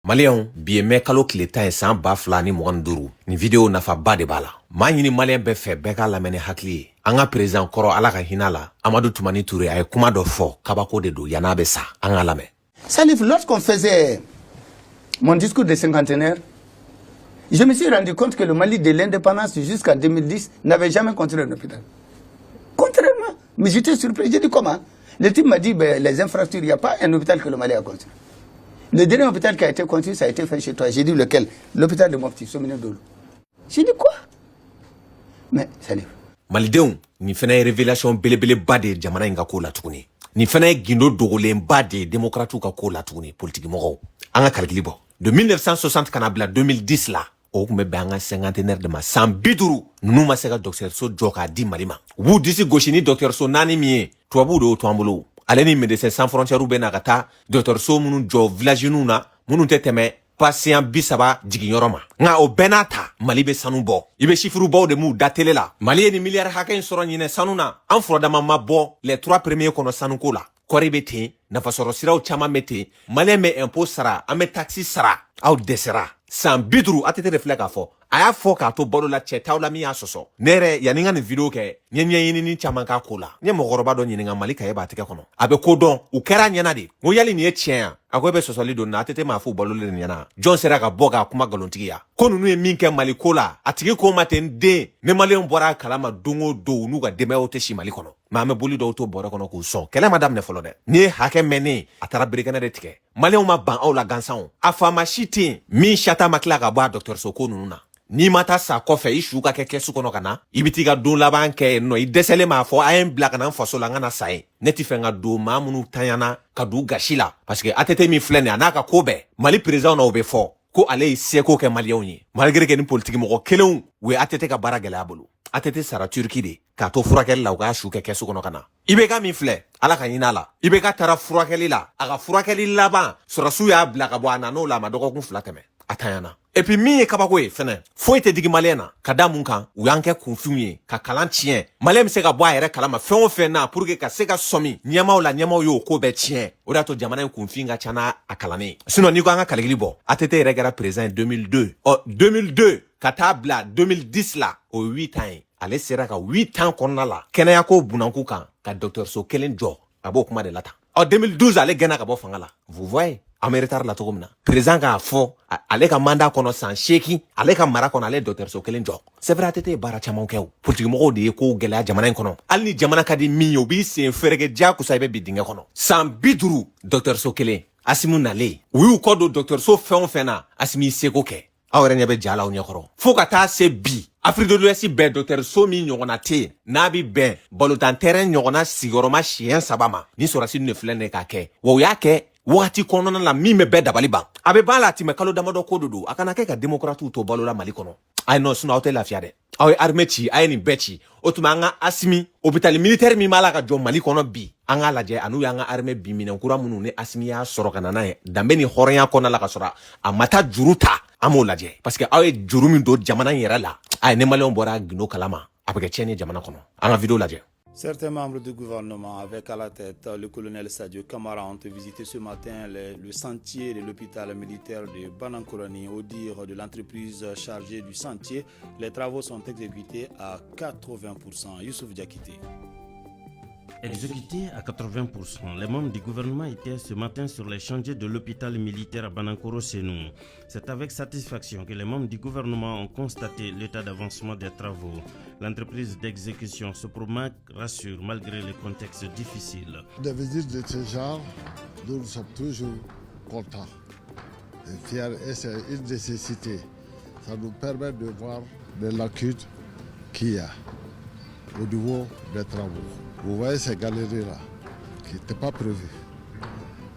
Malien bi me kalo kile 10 san ba fila ni mugan duru ni video nafa ba de bala ma ɲini malien bɛ fɛ bɛɛ ka lamɛn hakili an ka président kɔrɔ ala ka hinɛ la Amadou Toumani Touré a ye kuma dɔ fɔ kabako de don yana bɛ sa an ka lamɛn. Salif, lorsqu'on faisait mon discours de cinquantenaire, je me suis rendu compte que le Mali de l'indépendance jusqu'à 2010 n'avait jamais construit un hôpital. Contrairement, mais j'étais surpris, j'ai dit comment? Le type m'a dit ben, les infrastructures, il n'y a pas un hôpital que le Mali a construit. Le dernier hôpital qui a été construit, ça a été fait chez toi. J'ai dit lequel? L'hôpital de Mopti, Somine Dolo. J'ai dit quoi? Mais, Salif. Malidenw, ni fana ye révélation belebeleba de jamana in ka ko la tuguni. Ni fana ye gindo dogolenba de démocrates ka ko la tuguni, politique mɔgɔw. An ka calcul bɔ. De 1960 kana bila 2010 la, o kun bɛ bɛn an ka cinquantenaire de ma san 50 ninnu ma se ka dɔgɔtɔrɔso jɔ k'a di Mali ma. U b'u disi gosi ni dɔgɔtɔrɔso 4 min ye, tubabuw de y'o to an bolo. Ale ni Médecins Sans Frontières bɛ na ka taa dɔgɔtɔrɔso minnu jɔ village ninnu na, minnu tɛ tɛmɛ patient 30 jiginyɔrɔ ma. Nka o bɛɛ n'a ta, Mali bɛ sanu bɔ. I bɛ chiffre baw de m'u da télé la. Mali ye ni miliyari hakɛ in sɔrɔ ɲinɛ sanu na. An furadama ma bɔ les 3 premiers kɔnɔ sanuko la. Kɔri bɛ ten, nafasɔrɔ siraw caman bɛ ten. Malien bɛ impôt sara, an bɛ taxe sara. Aw dɛsɛra. San 50 a tɛ tɛ reflect k'a fɔ. A y'a fɔ k'a to balo la cɛ taw la min y'a sɔsɔ. Ne yɛrɛ yanni n ka nin video kɛ, n ye ɲɛɲinini caman k'a ko la. N ye mɔgɔkɔrɔba dɔ ɲininka Mali kaye b'a tɛgɛ kɔnɔ. A bɛ ko dɔn, u kɛra ɲɛna de. N ko yali nin ye tiɲɛ yan? A ko e bɛ sɔsɔli don na, a tɛ tɛ maa fɔ balolen ɲɛna. Jɔn sera ka bɔ k'a kuma nkalontigiya. Ko ninnu ye min kɛ Mali ko la, a tigi ko ma ten den. Ne Malien bɔra a kalama don o don u n'u ka denbayaw tɛ si Mali kɔnɔ. Mais an bɛ boli dɔw to bɔrɛ kɔnɔ k'u sɔn. Kɛlɛ ma daminɛ fɔlɔ dɛ. Ni ye hakɛ mɛnnen, a taara berekɛnɛ de tigɛ. Malien ma ban aw la gansanw. A faama si tɛ yen min sata ma tila ka bɔ a dɔgɔtɔrɔso ko ninnu na. N'i ma taa sa kɔfɛ i su ka kɛ kɛsu kɔnɔ ka na i bɛ t'i ka don laban kɛ yen nɔ i dɛsɛlen m'a fɔ a ye n bila ka na n faso la n ka na sa yen ne tɛ fɛ n ka don maa minnu tanyana ka d'u gasi la parce que ATT min filɛ nin ye a n'a ka ko bɛɛ Mali président na o bɛ fɔ ko ale ye seko kɛ maliyɛnw ye malgré que ni politique mɔgɔ kelenw u ye ATT ka baara gɛlɛya bolo ATT sara Turki de k'a to furakɛli la u k'a su kɛ kɛsu kɔnɔ ka na IBK min filɛ ala ka ɲin'a la IBK taara furakɛli la a ka furakɛli laban sɔrɔsiw y'a bila ka bɔ a nan'o la a ma dɔgɔkun 2 tɛmɛ a tanyana. Et puis min ye kabako ye fɛnɛ foyi tɛ digi maliyɛn na ka da mun kan u y'an kɛ kunfinw ye ka kalan tiɲɛ maliyɛn bɛ se ka bɔ a yɛrɛ kalama fɛn o fɛn na pour que ka se ka sɔmi ɲɛmaaw la ɲɛmaaw y'o ko bɛɛ tiɲɛ o de y'a to jamana in kunfin ka ca n'a kalannen sinon n'i ko an ka calcul bɔ ATT yɛrɛ kɛra président 2002 2002 ka taa bila 2010 la o 8 ans ye ale sera ka 8 ans kɔnɔna la kɛnɛyako bunanku kan ka dɔgɔtɔrɔso kelen jɔ a b'o kuma de la tan 2012 ale gɛnna ka bɔ fanga la vous voyez an bɛ retard la cogo min na président k'a fɔ ale ka mandat kɔnɔ san 8 ale ka mara kɔnɔ ale dɔgɔtɔrɔso kelen jɔ c'est vrai ATT ye baara caman kɛ o politique mɔgɔw de ye ko gɛlɛya jamana in kɔnɔ hali ni jamana ka di min ye o b'i sen fɛrɛkɛ diyagosa i bɛ bi dingɛ kɔnɔ san 50 dɔgɔtɔrɔso kelen Asimu nalen u y'u kɔ don dɔgɔtɔrɔso fɛn o fɛn na Asimi seko kɛ aw yɛrɛ ɲɛ bɛ ja la aw ɲɛkɔrɔ fo ka taa se bi Afrique de l'Ouest bɛɛ dɔgɔtɔrɔso min ɲɔgɔnna tɛ yen n'a bɛ bɛn balotan terrain ɲɔgɔnna sigiyɔrɔma siɲɛ 3 ma ni sɔrɔsi ne filɛ nin ye k'a kɛ wa u y'a kɛ wagati kɔnɔna la min bɛ bɛɛ dabali ban a bɛ ban la tɛmɛ kalo damadɔ ko de don a kana kɛ ka démocrates to balo la Mali kɔnɔ ayi non sinon aw tɛ lafiya dɛ aw ye armée ci a ye nin bɛɛ ci o tuma an ka Asimi hôpital militaire min b'a la ka jɔ Mali kɔnɔ bi an k'a lajɛ a n'u y'an ka armée bi minɛn kura minnu ni Asimi y'a sɔrɔ ka na n'a ye danbe ni hɔrɔnya kɔnɔna la ka sɔrɔ a ma taa juru ta an b'o lajɛ parce que aw ye juru min don jamana in yɛrɛ la a ye ne Maliyɛnw bɔra gindo kalama a bɛ kɛ tiɲɛni jamana kɔnɔ an ka vidéo lajɛ. Certains membres du gouvernement, avec à la tête le colonel Sadio Kamara, ont visité ce matin le chantier de l'hôpital militaire de Banankourani. Au dire de l'entreprise chargée du chantier, les travaux sont exécutés à 80%. Youssouf Diakité. Exécutés à 80%, les membres du gouvernement étaient ce matin sur les chantiers de l'hôpital militaire à Banankoro-Senou. C'est avec satisfaction que les membres du gouvernement ont constaté l'état d'avancement des travaux. L'entreprise d'exécution Sopromac rassure malgré le contexte difficile. Des visites de ce genre, nous sommes toujours contents et fiers et c'est une nécessité. Ça nous permet de voir les lacunes qu'il y a au niveau des travaux. Vous voyez ces galeries-là, qui n'étaient pas prévues,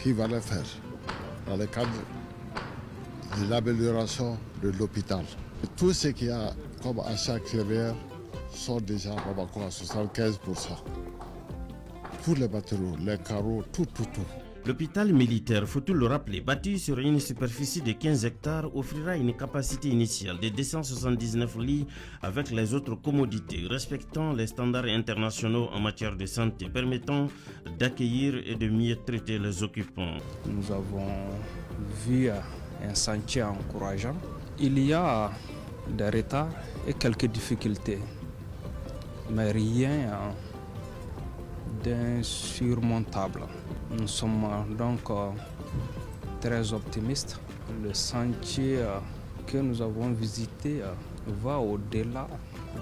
qui va les faire dans le cadre de l'amélioration de l'hôpital. Tout ce qu'il y a comme achat extérieur sont déjà à 75%. Pour les matériaux, les carreaux, tout. L'hôpital militaire, faut-il le rappeler, bâti sur une superficie de 15 hectares, offrira une capacité initiale de 279 lits avec les autres commodités, respectant les standards internationaux en matière de santé, permettant d'accueillir et de mieux traiter les occupants. Nous avons vu un sentier encourageant. Il y a des retards et quelques difficultés, mais rien d'insurmontable. Nous sommes donc très optimistes. Le sentier que nous avons visité va au-delà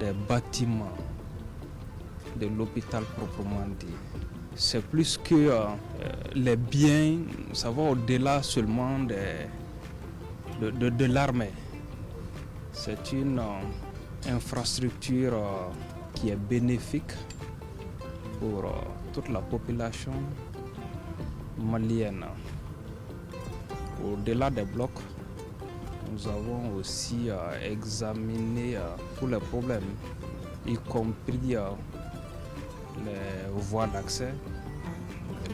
des bâtiments de l'hôpital proprement dit. C'est plus que les biens, ça va au-delà seulement de l'armée. C'est une infrastructure qui est bénéfique pour toute la population malienne. Au-delà des blocs, nous avons aussi examiné tous les problèmes, y compris les voies d'accès,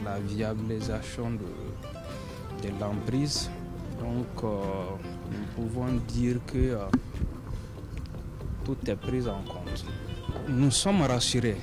la viabilisation de l'emprise. Donc, nous pouvons dire que tout est pris en compte. Nous sommes rassurés.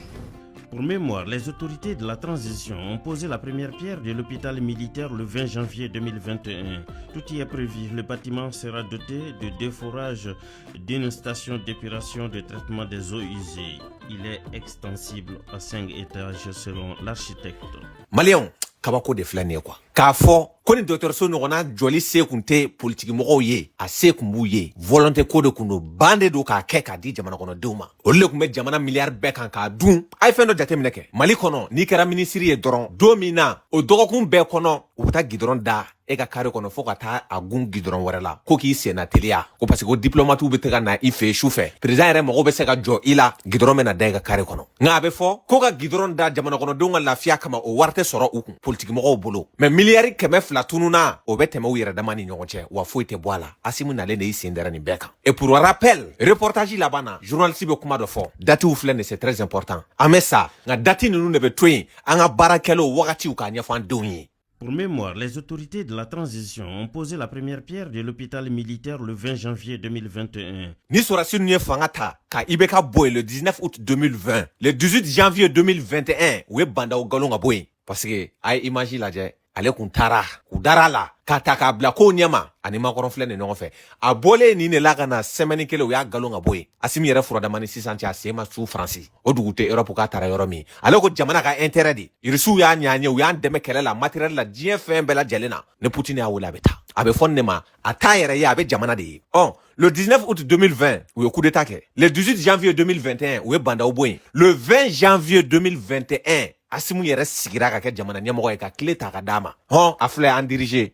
Pour mémoire, les autorités de la transition ont posé la première pierre de l'hôpital militaire le 20 janvier 2021. Tout y est prévu. Le bâtiment sera doté de déforage d'une station d'épuration de traitement des eaux usées. Il est extensible à 5 étages selon l'architecte. Malion, kabako de flâner quoi. K'a fɔ ko ni dɔgɔtɔrɔso ɲɔgɔnna jɔli se kun tɛ politikimɔgɔw ye a se kun b'u ye volonté ko de kun don ban de don k'a kɛ k'a di jamana kɔnɔdenw ma olu de kun bɛ jamana miliyari bɛɛ kan k'a dun a ye fɛn dɔ jateminɛ kɛ mali kɔnɔ n'i kɛra minisiri ye dɔrɔn don min na o dɔgɔkun bɛɛ kɔnɔ u bɛ taa gidɔrɔn da e ka kare kɔnɔ fo ka taa a gun gidɔrɔn wɛrɛ la ko k'i senna teliya ko parce que ko diplomatiw bɛ ka na I fɛ su fɛ président yɛrɛ mɔgɔw bɛ se ka jɔ I la gidɔrɔn bɛ na da e ka kare kɔnɔ nka a bɛ fɔ ko ka gidɔrɔn da jamana kɔnɔdenw ka lafiya kama o wari tɛ sɔrɔ u kun politikimɔgɔw bolo mais miliyari 100 tununa o bɛ tɛmɛ u yɛrɛ dama ni ɲɔgɔn cɛ wa foyi tɛ bɔ a la Asimu nalen de y'i sen dara nin bɛɛ kan et pour rappel reportage laban na journaliste bɛ kuma dɔ fɔ datiw filɛ nin c'est très important an bɛ sa nka dati ninnu de bɛ to yen an ka baarakɛlaw wagatiw k'a ɲɛfɔ an denw ye. Pour mémoire, les autorités de la transition ont posé la première pierre de l'hôpital militaire le 20 janvier 2021. Ni sorasi nu ye fanga ta ka Ibeka boy le 19 août 2020, le 18 janvier 2021 u ye bandaw galon ka boy parce que a ye image lajɛ ale kun taara k'u dara la k'a ta k'a bila ko ɲɛma ani Macron filɛ nin ɲɔgɔn fɛ a bɔlen nin de la ka na semaine kelen u y'a galon ka bɔ yen Asimi yɛrɛ furadama ni sisan cɛ a sen ma su Faransi o dugu tɛ Europe k'a taara yɔrɔ min ale ko jamana ka intérêt de irisiw y'a ɲaɲɛ u y'an dɛmɛ kɛlɛ la matériel la diɲɛ fɛn bɛɛ lajɛlen na ni Poutine y'a wele a bɛ taa a bɛ fɔ ne ma a t'a yɛrɛ ye a bɛ jamana de ye le 19 août 2020 u ye coup d'état kɛ le 18 janvier 2021 u ye bandaw bɔ yen le 20 janvier 2021 Asimu yɛrɛ sigira ka kɛ jamana ɲɛmɔgɔ ye ka tile ta ka d'a ma a filɛ an dirige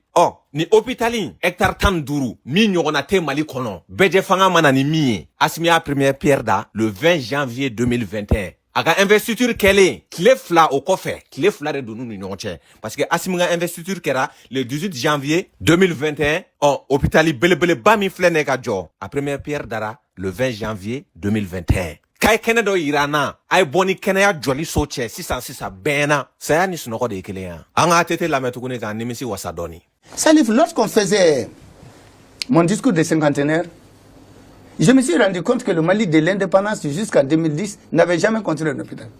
ni hôpitalin hectare 15 min ɲɔgɔnna tɛ Mali kɔnɔ bɛjɛ fanga mana ni min ye Asimu y'a première pierre da le 20 janvier 2021 a ka investiture kɛlen tile 2 o kɔfɛ tile 2 de donu ni ɲɔgɔn cɛ parce que Asimu ka investiture kɛra le 18 janvier 2021 hôpitali belebeleba min filɛ ne ka jɔ a première pierre dara le 20 janvier 2021 k'a ye kɛnɛ dɔ yira an na a ye bɔ ni kɛnɛya jɔli so cɛ sisan bɛɛ na saya ni sunɔgɔ de ye kelen ya an ka ATT lamɛn tuguni k'an nimisi wasa dɔɔni. Salif, lorsqu'on faisait mon discours de cinquantenaire, je me suis rendu compte que le Mali de l'indépendance jusqu'en 2010 n'avait jamais construit un hôpital.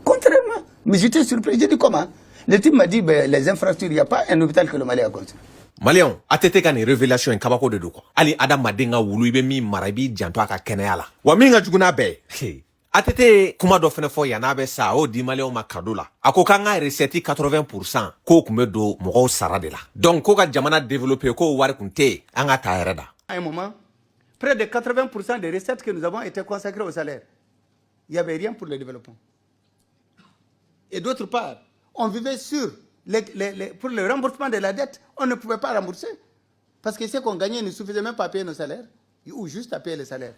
Contrairement, mais j'étais surpris, j'ai dit comment? Le type m'a dit les infrastructures, il n'y a pas un hôpital que le Mali a construit. Malion, ATT ka ni révélation in kabako de do quoi. Ali adamaden ka wulu ibe mi mara bi janto aka kɛnɛya la. Wa min ka jugu n'a bɛɛ. ATT kuma dɔ fɛnɛ fɔ yan'a bɛ sa o di Malion ma cadeau la. A ko k'an ka recette 80% k'o kun bɛ don mɔgɔw sara de la. Donc ko ka jamana développer k'o wari kun tɛ yen an ka ta yɛrɛ da. À un moment, près de 80% des recettes que nous avons été consacrées au salaire. Il n'y avait rien pour le développement. Et d'autre part, on vivait sur pour le remboursement de la dette, on ne pouvait pas rembourser. Parce que ce qu'on gagnait ne suffisait même pas à payer nos salaires, ou juste à payer les salaires.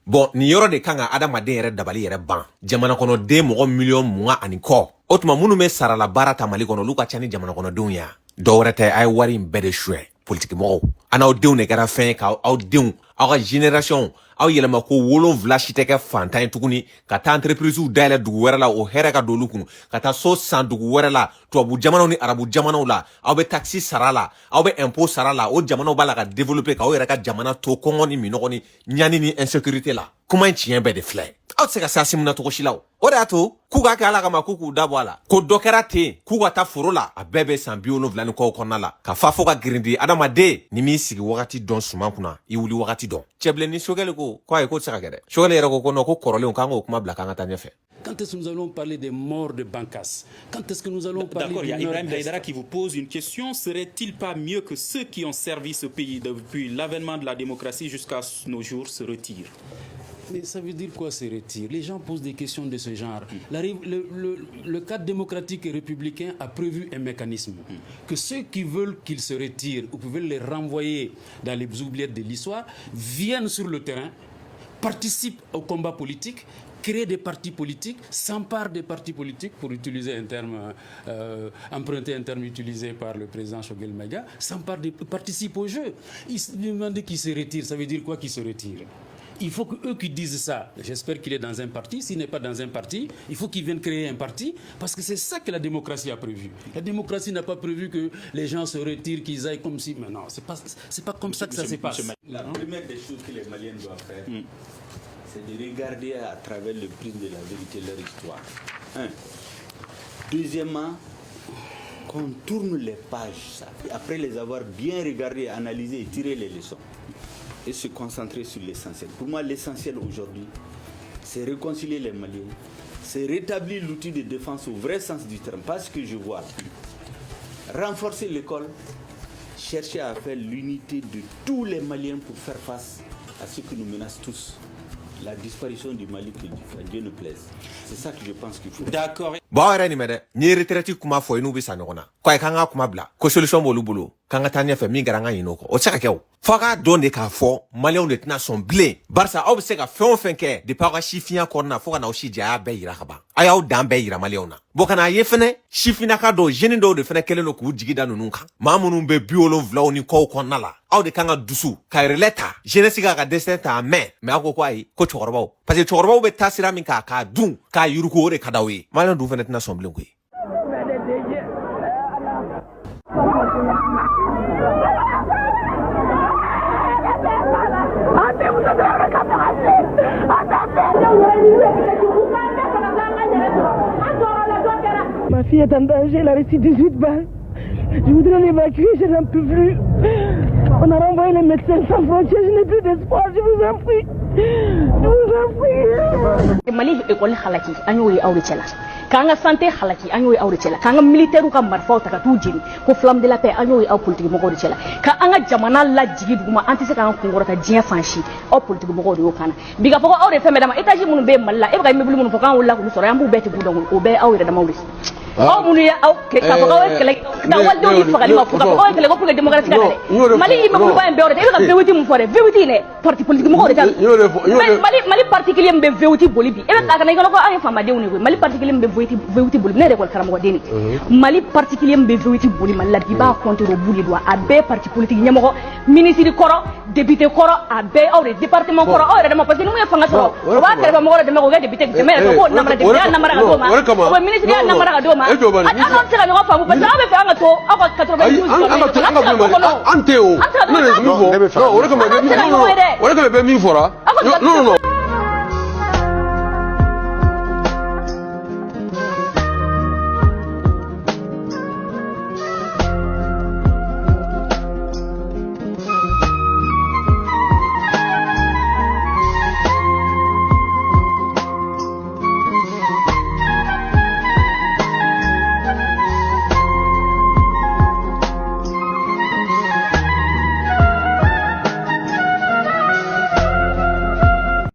Bon, ni yɔrɔ de kan ka adamaden yɛrɛ dabali yɛrɛ ban. Jamana kɔnɔden mɔgɔ miliyɔn 20 ani kɔ. O tuma minnu bɛ sarala baara ta Mali kɔnɔ olu ka ca ni jamana kɔnɔdenw ya. Dɔw wɛrɛ tɛ a ye wari in bɛɛ de suɲɛ politikimɔgɔw. A n'aw denw de kɛra fɛn ye k'aw denw aw ka génération aw yɛlɛma ko 7 si tɛ kɛ fantan ye tuguni ka taa entreprisew dayɛlɛ dugu wɛrɛ la o hɛrɛ ka don olu kun ka taa so san dugu wɛrɛ la tubabu jamanaw ni arabu jamanaw la aw bɛ taxi sara la aw bɛ impôt sara la o jamanaw b'a la ka développer k'aw yɛrɛ ka jamana to kɔngɔ ni minɔgɔ ni ɲani ni insécurité la kuma in tiɲɛ bɛɛ de filɛ aw se ka sasi mun na togo silaw o de ato ku ka kala kama ku ku dabo ala ko dokera te ku ka ta foro la a bebe san biolo vlani ko konna la ka fa fo ka grindi adama de ni mi sigi wakati don suman kuna i wuli wakati don cheble ni sogele ko ay ko tsaka gede sogele yero ko no ko korole on kango kuma bla kanga tanya fe. Quand est-ce que nous allons parler des morts de Bankas? Quand est-ce que nous allons parler D'accord, il y a Ibrahim Daïdara Daïdara qui vous pose une question. Serait-il pas mieux que ceux qui ont servi ce pays depuis l'avènement de la démocratie jusqu'à nos jours se retirent? Mais ça veut dire quoi se retire? Les gens posent des questions de ce genre. Le cadre démocratique et républicain a prévu un mécanisme. Que ceux qui veulent qu'ils se retirent ou qui veulent les renvoyer dans les oubliettes de l'histoire viennent sur le terrain, participent au combat politique, créer des partis politiques, s'emparent des partis politiques, pour utiliser un terme, emprunter un terme utilisé par le président Choguel Maïga, participent au jeu. Ils se demandent qui se retire, ça veut dire quoi qui se retire? Il faut qu'eux qui disent ça, j'espère qu'il est dans un parti, s'il n'est pas dans un parti, il faut qu'il vienne créer un parti, parce que c'est ça que la démocratie a prévu. La démocratie n'a pas prévu que les gens se retirent, qu'ils aillent comme si... Mais non, c'est pas comme ça que ça se passe. La première des choses que les Maliens doivent faire, c'est de regarder à travers le prisme de la vérité leur histoire. Un. Deuxièmement, qu'on tourne les pages, ça, après les avoir bien regardées, analysées et tiré les leçons, et se concentrer sur l'essentiel. Pour moi, l'essentiel aujourd'hui, c'est réconcilier les Maliens, c'est rétablir l'outil de défense au vrai sens du terme, pas ce que je vois. Renforcer l'école, chercher à faire l'unité de tous les Maliens pour faire face à ce qui nous menace tous. La disparition du Mali, que Dieu ne plaise. C'est ça que je pense qu'il faut. D'accord. Bon, ni mede ni retraite kuma fo inu bisa nona ko ay kanga kuma bla ko solution bolu bulu kanga tanya fe mi garanga yino ko o tsaka kew faga donde ka fo malion de tna son blé barsa ob se ka fe ke de pa shifia korna fo kana o shi ja be yira kaba ayaw dan be yira malion na bo kana ye fene shifina ka do jeni do de fene kele no ku jigida no nunka mamunu be biolo vla oni ko konna la aw de kanga dusu ka releta jeunesse ka destin ta mais akoko ay ko chorbaw parce que chorbaw be tasira min ka dun ka yuruko re kadawi malion du fene tna son blé ko Ma fille est en danger, elle a reçu 18 balles. Je voudrais l'évacuer, je n'en peux plus. On a renvoyé les médecins sans frontières, je n'ai plus d'espoir, je vous en prie. Je vous en prie. Mali école halaki, agno yi awri cela. Kanga santé halaki, agno yi awri cela. Kanga militaire ka marfa ta tu jini, ko flamme de la paix agno yi aw politique mo ko cela. Ka anga jamana la jigi duguma anti se ka ngoro ta dien fanchi, aw politique mo ko do kana. Biga foko awre feme dama étage mun be malla, e ba mebul mun fokan wala ko soro yambu beti gudon o be awre da mawri. Aw mun ya aw ke ka foko aw kele da waldo di fagali ma fuka aw kele ko pour démocratie ka Mali ma ko ba en beore e ba vewti mun fore vewti ne parti politique mo ko de Mali particulier mbe vewti bolibi e ba ka na ko ay fama de woni Mali particulier mbe vewti bolibi ne récolte karamo deni Mali particulier mbe vewti bolibi man la bi ba compter ro buli do a be parti politique nyamo ministre koro député koro a be awre département koro awre dama parce que nous fanga so ba kare ba mo de ko député de mais ko namara de namara do ma ko ministre ya namara do ma attends c'est la ko famu parce que abe fa nga to aba 92 Anteo. Non, non, non, non, non, non, non, non, non, non, non, non,